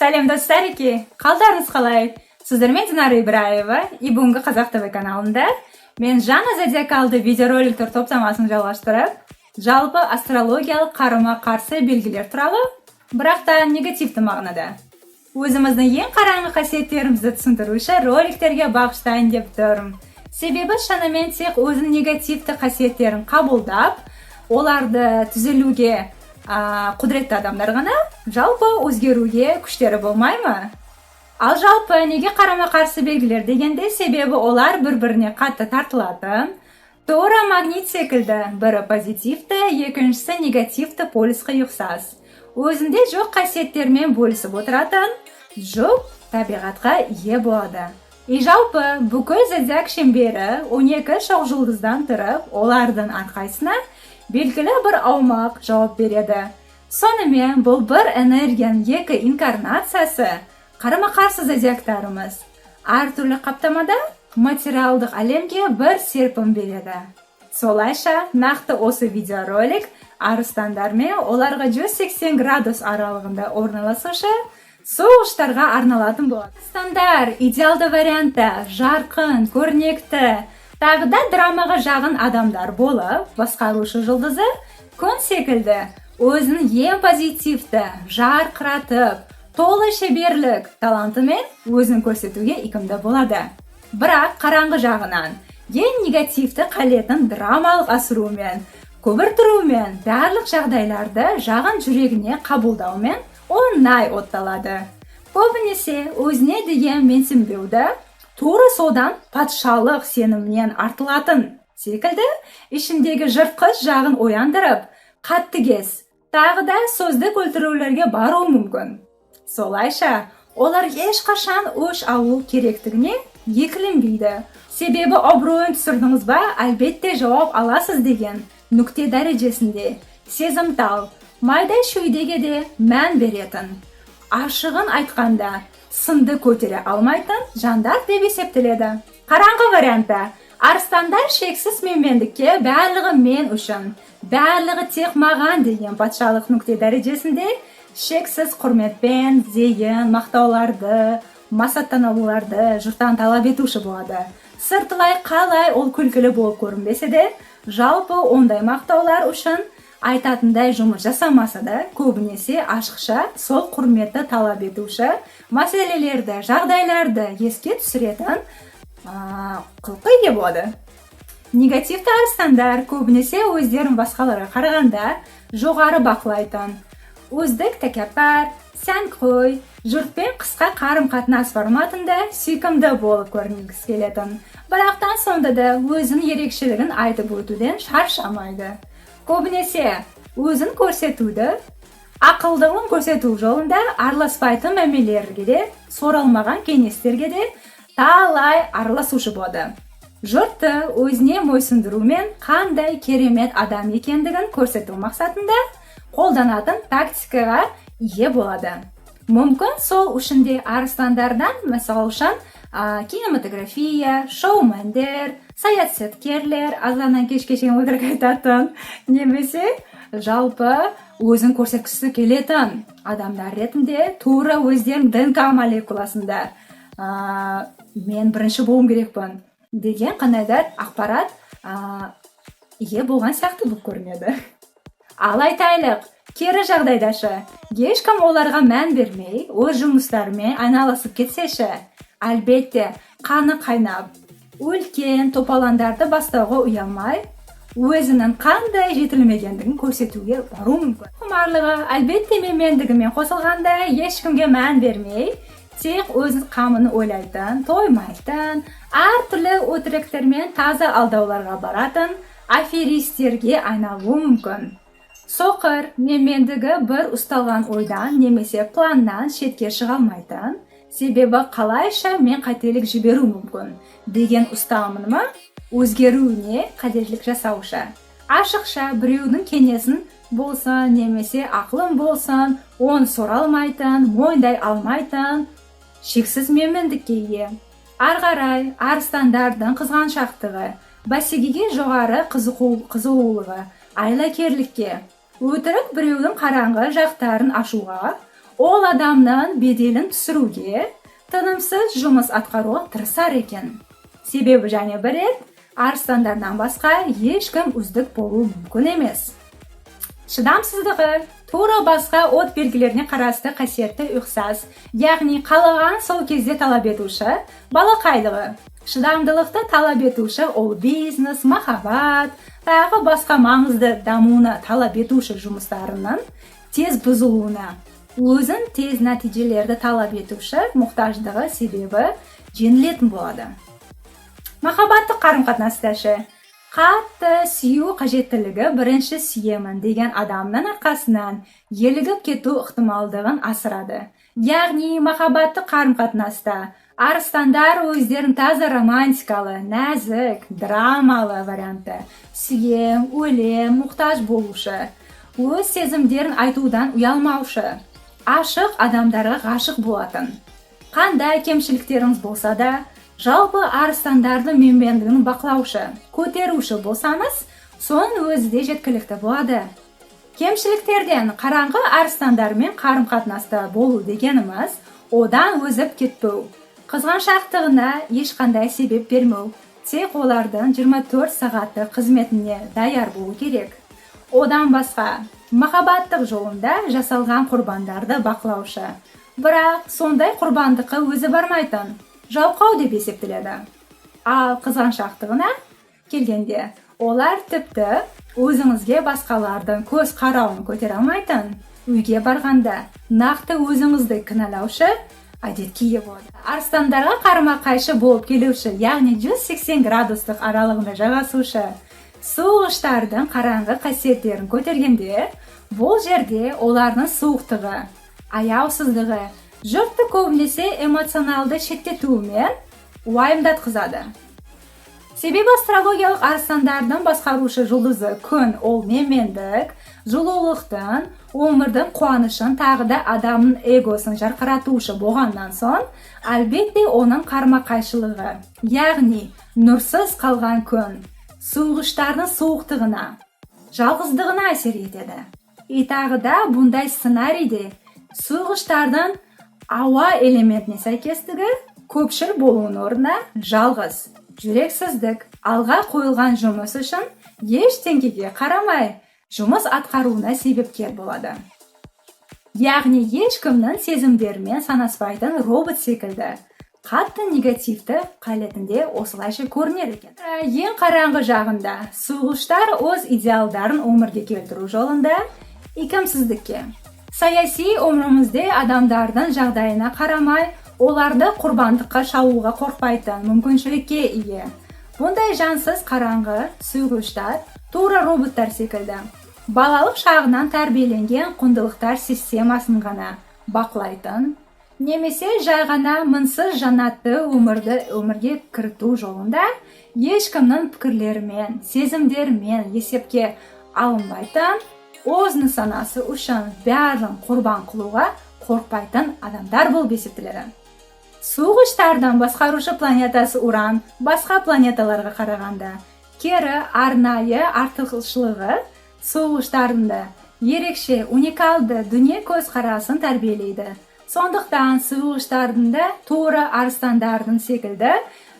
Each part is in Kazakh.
Сәлем достарики, қалдарыңыз қалай? Сіздермен Динара Ибраева, и бүгінгі Қазақ ТВ каналында мен жаңа зодиакалды видеороликтер топтамасын жалғастырып, жалпы астрологиялық қарама-қарсы белгілер туралы, бірақ та негативті мағынада. Өзіміздің ең қараңғы қасиеттерімізді түсіндіруші роликтерге бағыштайын деп тұрмын. Себебі шынымен тек өзінің негативті қасиеттерін қабылдап, оларды түзелуге құдіретті адамдар ғана жалпы өзгеруге күштері болмай ма? Ал жалпы неге қарама-қарсы белгілер дегенде, себебі олар бір-біріне қатты тартылатын, тура магнит секілді, бірі позитивті, екіншісі негативті полюсқа ұқсас. Өзінде жоқ қасиеттермен бөлісіп отыратын, жоқ табиғатқа ие болады. И жалпы бүкіл зодиак шеңбері 12 шоқ жұлдыздан тұрып, олардың әрқайсысына белгілі бір аумақ жауап береді. Сонымен бұл бір энергияның екі инкарнациясы, қарама-қарсы зодиактарымыз әртүрлі қаптамада материалдық әлемге бір серпін береді. Солайша нақты осы видеоролик арыстандар мен оларға 180 градус аралығында орналасушы соғыштарға арналатын болады. Арыстандар идеалды вариантта жарқын, көрнекті, тағы да драмаға жағын адамдар болып, басқарушы жұлдызы күн секілді өзінің ең позитивті, жарқыратып, толы шеберлік талантымен өзін көрсетуге икемді болады. Бірақ қараңғы жағынан ең негативті қалетін драмалық асырумен, көбіртірумен, барлық жағдайларды жағын жүрегіне қабылдаумен оңай отталады. Көбінесе өзіне деген менсінбеуді тура содан патшалық сенімнен артылатын секілді ішіндегі жыртқыш жағын ояндырып, қаттыгез, тағы да сөздік өлтірулерге баруы мүмкін. Солайша, олар ешқашан өш алу керектігіне екіленбейді. Себебі абыройын түсірдіңіз ба, әлбетте жауап аласыз деген нүкте дәрежесінде сезімтал, майда шүйдеге де мән беретін. Ашығын айтқанда сынды көтере алмайтын жандар деп есептеледі. Қараңғы вариантта арыстандар шексіз менмендікке барлығы мен үшін, барлығы тек маған деген патшалық нүкте дәрежесінде шексіз құрметпен, зейін, мақтауларды, масаттануларды жұрттан талап етуші болады. Сыртылай қалай ол күлкілі болып көрінбесе де, жалпы ондай мақтаулар үшін айтатындай жұмыс жасамаса да, көбінесе ашықша сол құрметті талап етуші мәселелерді, жағдайларды еске түсіретін қылқы ие болады. Негативті арыстандар көбінесе өздерін басқаларға қарағанда жоғары бақылайтын, өздік тәкаппар, сәнқой, жұртпен қысқа қарым-қатынас форматында сүйкімді болып көрінгісі келетін. Бірақтан сонда да өзінің ерекшелігін айтып өтуден шаршамайды. Көбінесе өзін көрсетуді, ақылдығын көрсету жолында араласпайтын мәмілелерге де, соралмаған кеңестерге де талай араласушы болады. Жұртты өзіне мойсындырумен қандай керемет адам екендігін көрсету мақсатында қолданатын тактикаға ие болады. Мүмкін сол үшінде арыстандардан, мысалы үшін, кинематография, шоумендер, саясаткерлер, азаннан кешке шейін өтірік айтатын, немесе жалпы өзін көрсеткісі келетін адамдар ретінде тура өздерінің ДНК молекуласында мен бірінші болуым керекпін деген қандайдар ақпарат ие болған сияқты болып көрінеді. Ал айтайлық, кері жағдайдашы, ешкім оларға мән бермей, өз жұмыстарымен айналысып кетсеші, әлбетте қаны қайнап, үлкен топаландарды бастауға ұялмай, өзінің қандай жетілмегендігін көрсетуге бару мүмкін. Құмарлығы әлбетте менмендігімен қосылғанда ешкімге мән бермей, тек өзінің қамын ойлайтын, тоймайтын, әртүрлі өтіріктермен таза алдауларға баратын аферистерге айналуы мүмкін. Соқыр, менмендігі бір ұсталған ойдан немесе планнан шетке шыға алмайтын, себебі қалайша мен қателік жіберу мүмкін деген ұстанымы өзгеруіне қадірлік жасаушы. Ашықша біреудің кеңесін болсын, немесе ақылын болсын, оны соралмайтын, мойындай алмайтын, шексіз менмендікке ие. Арғарай арыстандардың қызғаншақтығы, бәсекеге жоғары қызығулығы, айлакерлікке, өтірік біреудің қараңғы жақтарын ашуға, ол адамның беделін түсіруге, тынымсыз жұмыс атқаруға тырысар екен. Себебі және бір рет, арыстандардан басқа ешкім үздік болу мүмкін емес. Шыдамсыздығы тура басқа от белгілеріне қарасты қасиетті ұқсас, яғни қалаған сол кезде талап етуші балақайлығы. Шыдамдылықты талап етуші ол бизнес, махаббат, тағы басқа маңызды дамуына талап етуші жұмыстарының тез бұзылуына, өзін тез нәтижелерді талап етуші мұқтаждығы себебі жеңілетін болады. Махаббаттық қарым-қатынасташы қатты сүю қажеттілігі бірінші сүйемін деген адамның арқасынан елігіп кету ықтималдығын асырады. Яғни махаббаттық қарым-қатынаста арыстандар өздерін таза романтикалы, нәзік, драмалы варианты, сүйем, өлем, мұқтаж болушы, өз сезімдерін айтудан ұялмаушы, ашық адамдарға ғашық болатын. Қандай кемшіліктеріңіз болса да, жалпы арыстандардың менмендігін бақылаушы, көтеруші болсаңыз, соның өзі де жеткілікті болады. Кемшіліктерден қараңғы арыстандармен қарым-қатынаста болу дегеніміз, одан өзіп кетпеу, қызғаншақтығына ешқандай себеп бермеу, тек олардың 24 сағатты қызметіне даяр болу керек. Одан басқа, махаббаттық жолында жасалған құрбандарды бақылаушы, бірақ сондай құрбандыққа өзі бармайтын, жалқау деп есептеледі. Ал қызғаншақтығына келгенде, олар тіпті өзіңізге басқалардың көз қарауын көтере алмайтын, үйге барғанда нақты өзіңізді кінәлаушы әдетке ие болады. Арыстандарға қарама-қайшы болып келуші, яғни 180 градустық аралығында жалғасушы суығыштардың қараңғы қасиеттерін көтергенде, бұл жерде олардың суықтығы, аяусыздығы, жұртты көбінесе эмоционалды шеттетуімен уайымдатқызады. Себебі астрологиялық арыстандардың басқарушы жұлдызы күн ол менмендік, жылулықтың, өмірдің қуанышын тағы да адамның эгосын жарқыратушы болғаннан соң, әлбетте оның қарама-қайшылығы, яғни нұрсыз қалған күн, суығыштардың суықтығына, жалғыздығына әсер етеді. Тағы да бұндай сценарийде суығыштардың ауа элементіне сәйкестігі көпшіл болуының орнына жалғыз, жүрексіздік, алға қойылған жұмыс үшін ештеңеге қарамай жұмыс атқаруына себепкер болады. Яғни ешкімнің сезімдерімен санаспайтын робот секілді қатты негативті қалетінде осылайша көрінер екен. Ең қараңғы жағында суығыштар өз идеалдарын өмірге келтіру жолында икемсіздікке, саяси өмірімізде адамдардың жағдайына қарамай, оларды құрбандыққа шалуға қорқпайтын мүмкіншілікке ие. Бұндай жансыз қараңғы суығыштар тура роботтар секілді балалық шағынан тәрбиеленген құндылықтар системасын ғана бақылайтын, немесе жай ғана мінсіз жанатты өмірге кірту жолында ешкімнің пікірлерімен, сезімдерімен есепке алынбайтын, өз нысанасы үшін бәрін құрбан қылуға қорқпайтын адамдар болып есептеледі. Суығыштардан басқарушы планетасы Уран басқа планеталарға қарағанда кері арнайы артықшылығы суығыштарында ерекше уникалды дүние көзқарасын тәрбиелейді. Сондықтан суығыштарында тура арыстандардың секілді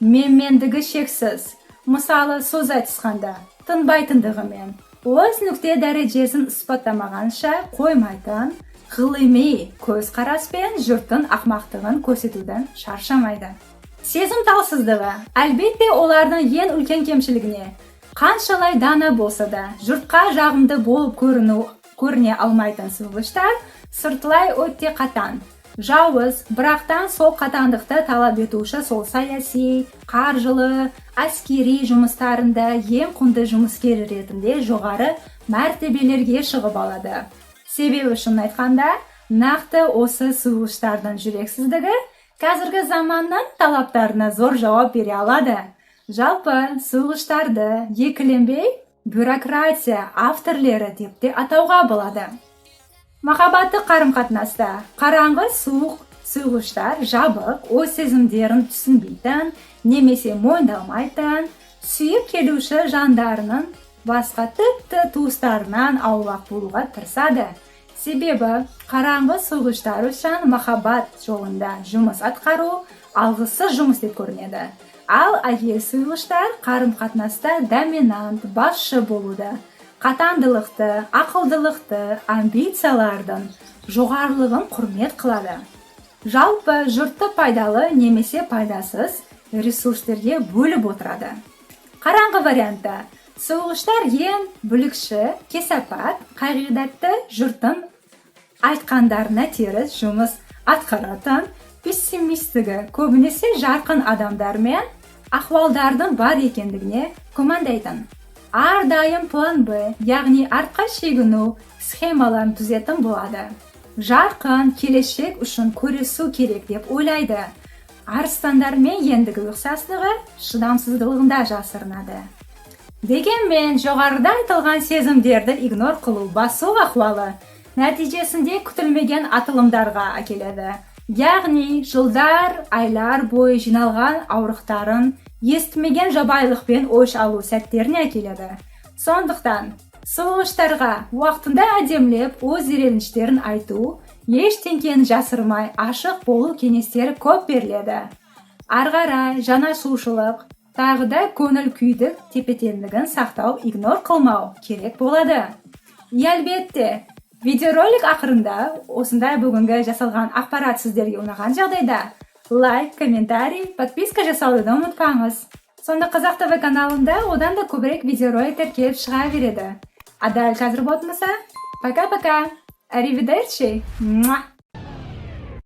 менмендігі шексіз. Мысалы, сөз айтысқанда тынбайтындығымен, өз нүкте дәрежесін испаттамағанша қоймайтын, ғылыми көзқараспен жұрттың ақмақтығын көрсетуден шаршамайды. Сезім талсыздығы, әлбетте олардың ең үлкен кемшілігіне, қаншалай дана болса да, жұртқа жағымды болып көріне алмайтын суығыштар сыртылай өте қатаң, жауыз, бірақтан сол қатаңдықты талап етуші сол саяси, қаржылы, әскери жұмыстарында ең құнды жұмыскер ретінде жоғары мәртебелерге шығып алады. Себебі шын айтқанда, нақты осы суығыштардың жүрексіздігі қазіргі заманның талаптарына зор жауап бере алады. Жалпы суығыштарды екіленбей бюрократия авторлары деп те атауға болады. Махаббаттық қарым-қатынаста қараңғы суығыштар жабық, өз сезімдерін түсінбейтін, немесе мойындалмайтын, сүйіп келуші жандарының басқа тіпті туыстарынан аулақ болуға тырысады. Себебі қараңғы сойғыштар үшін махаббат жолында жұмыс атқару алғысыз жұмыс деп көрінеді. Ал әйел сойғыштар қарым-қатынаста доминант, басшы болуды, қатаңдылықты, ақылдылықты, амбициялардың жоғарылығын құрмет қылады. Жалпы жұртты пайдалы немесе пайдасыз ресурстерге бөліп отырады. Қараңғы вариантта сойғыштар ең бүлікші, кесапат, қағидатты жұрттың айтқандарына теріс жұмыс атқаратын, пессимистігі көбінесе жарқын адамдар мен ахуалдардың бар екендігіне күмәндайтын. Әрдайым план Б, яғни артқа шегіну схемаларын түзетін болады. Жарқын келешек үшін көрісу керек деп ойлайды. Арыстандармен ендігі ұқсастығы шыдамсыздығында жасырынады. Дегенмен жоғарыда айтылған сезімдерді игнор қылу, басу ахуалы нәтижесінде күтілмеген атылымдарға әкеледі. Яғни жылдар, айлар бойы жиналған аурықтарын естімеген жабайылықпен өш алу сәттеріне әкеледі. Сондықтан сойғыштарға уақытында әдемілеп өз ереніштерін айту, ештеңкені жасырмай ашық болу кеңестері көп беріледі. Арғарай жанашушылық, тағы да көңіл күйдік тепе-теңдігін сақтау, игнор қылмау керек болады. Әлбетте, видеоролик ақырында осындай бүгінгі жасалған ақпарат сіздерге ұнаған жағдайда лайк, комментарий, подписка жасауды ұмытпаңыз. Сонда Қазақ ТВ каналында одан да көбірек видеороликтер келіп шыға береді. А дәл қазір болмаса, пока-пока. Arrivederci.